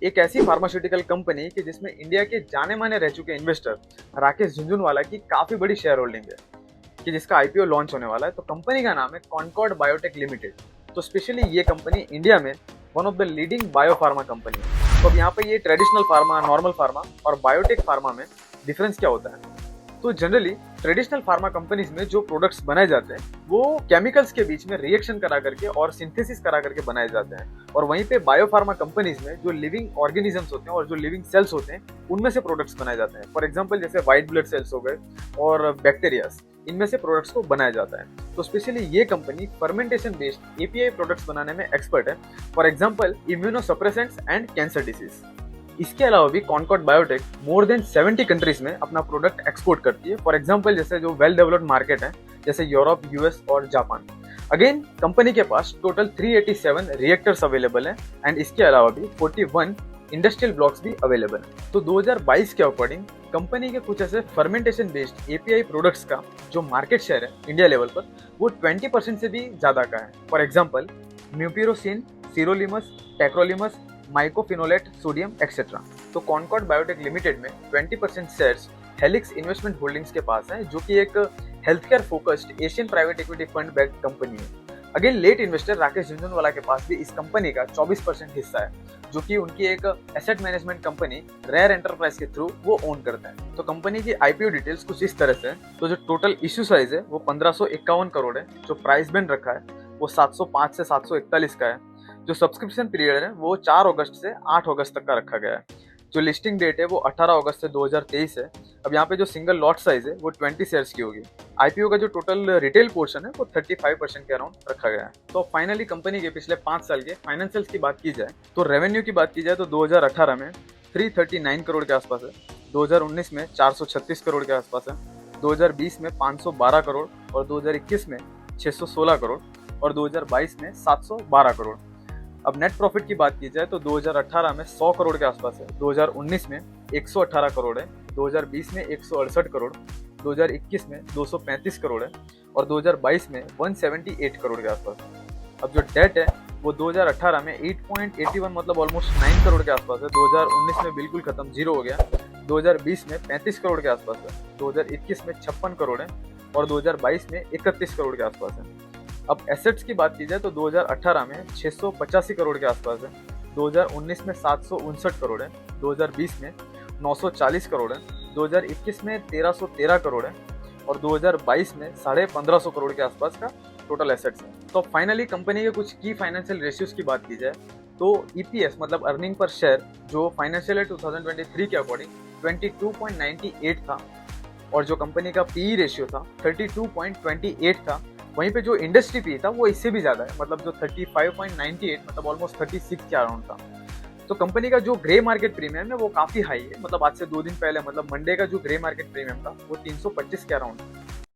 एक ऐसी pharmaceutical company कि जिसमें इंडिया के जाने माने रह चुके इन्वेस्टर राकेश झुनझुनवाला की काफी बड़ी शेयर होल्डिंग है, कि जिसका आईपीओ लॉन्च होने वाला है। तो कंपनी का नाम है कॉनकॉर्ड बायोटेक लिमिटेड। तो स्पेशली ये कंपनी इंडिया में one of the leading bio pharma company है। तो अब यहाँ पे ये ट्रेडिशनल फार्मा, नॉर्मल फार्मा और बायोटेक फार्मा में डिफरेंस क्या होता है? तो जनरली ट्रेडिशनल फार्मा कंपनीज में जो प्रोडक्ट्स बनाए जाते हैं वो केमिकल्स के बीच में रिएक्शन करा करके और सिंथेसिस करा करके बनाए जाते हैं, और वहीं पे बायो फार्मा कंपनीज में जो लिविंग ऑर्गेनिजम्स होते हैं और जो लिविंग सेल्स होते हैं उनमें से प्रोडक्ट्स बनाए जाते हैं। फॉर एग्जांपल जैसे व्हाइट ब्लड सेल्स हो गए और बैक्टीरियाज, इनमें से प्रोडक्ट्स को बनाया जाता है। तो स्पेशली ये company fermentation based API products बनाने में एक्सपर्ट है। For example immunosuppressants and cancer disease. इसके अलावा भी Concord Biotech more than 70 countries में अपना प्रोडक्ट एक्सपोर्ट करती है। फॉर एग्जांपल जैसे जो वेल डेवलप्ड मार्केट है जैसे यूरोप, यूएस और जापान। अगेन कंपनी के पास टोटल 387 रिएक्टर्स अवेलेबल हैं एंड इसके अलावा भी 41 इंडस्ट्रियल ब्लॉक्स भी अवेलेबल हैं। तो 2022 के अकॉर्डिंग कंपनी के कुछ ऐसे फर्मेंटेशन बेस्ड एपीआई प्रोडक्ट्स का जो मार्केट शेयर है इंडिया लेवल पर वो 20% से भी ज्यादा का है। For example mupirocin, sirolimus, tacrolimus, mycophenolate, sodium etcetera. तो कॉनकॉर्ड बायोटेक लिमिटेड में 20% शेयर्स हेलिक्स इन्वेस्टमेंट होल्डिंग्स के पास है, जो कि एक health care focused Asian private equity fund backed company है। Again late investor Rakesh Jhunjhunwala के पास भी इस कंपनी का 24% हिस्सा है, जो कि उनकी एक asset management company Rare Enterprise के थ्रू वो ओन करते हैं। तो कंपनी की आईपीओ डिटेल्स कुछ इस तरह से है। तो जो टोटल इश्यू साइज है वो 1551 करोड़ है। जो प्राइस बैंड रखा है वो 705 से 741 का है। जो सब्सक्रिप्शन पीरियड है वो 4 अगस्त से 8 अगस्त तक का रखा गया है। जो लिस्टिंग डेट है वो 18 अगस्त से 2023 है। अब यहाँ पे जो सिंगल लॉट साइज है वो 20 शेयर्स की होगी। आईपीओ का जो टोटल रिटेल पोर्शन है वो 35% के अराउंड रखा गया है। तो फाइनली कंपनी के पिछले 5 साल के फाइनेंशियल्स की बात की जाए तो रेवेन्यू की बात की जाए तो 2018 में 339 करोड़ के आसपास है, 2019 में 436 करोड़ के आसपास है, 2020 में 512 करोड़ और 2021 में 616 करोड़ और 2022 में 712 करोड़। अब नेट प्रॉफिट की बात की जाए तो 2018 में 100 करोड़ के आसपास है, 2019 में 118 करोड़ है, 2020 में 168 करोड़, 2021 में 235 करोड़ है और 2022 में 178 करोड़ के आसपास है। अब जो डेट है वो 2018 में 8.81 मतलब ऑलमोस्ट 9 करोड़ के आसपास है, 2019 में बिल्कुल खत्म, जीरो हो गया, 2020 में 35 करोड़ के आसपास है, 2021 में 56 करोड़ है और 2022 में 31 करोड़ के आसपास है। अब एसेट्स की बात की जाए तो 2018 में 685 करोड़ के आसपास है, 2019 में 759 करोड़ है, 2020 में 940 करोड़ है, 2021 में 1313 करोड़ है और 2022 में 1550 करोड़ के आसपास का टोटल एसेट्स है। तो फाइनली कंपनी के कुछ की फाइनेंशियल रेशियोज की बात की जाए तो ईपीएस मतलब अर्निंग पर शेयर जो फाइनेंशियल ईयर 2023 के अकॉर्डिंग 22.98 था और जो कंपनी का पीई रेशियो था 32.28 था। वहीं पे जो इंडस्ट्री पी था वो इससे भी ज्यादा है, मतलब जो 35.98 मतलब ऑलमोस्ट 36 के अराउंड था। तो कंपनी का जो ग्रे मार्केट प्रीमियम है वो काफी हाई है, मतलब आज से 2 दिन पहले मतलब मंडे का जो ग्रे मार्केट प्रीमियम था वो 325 के अराउंड था।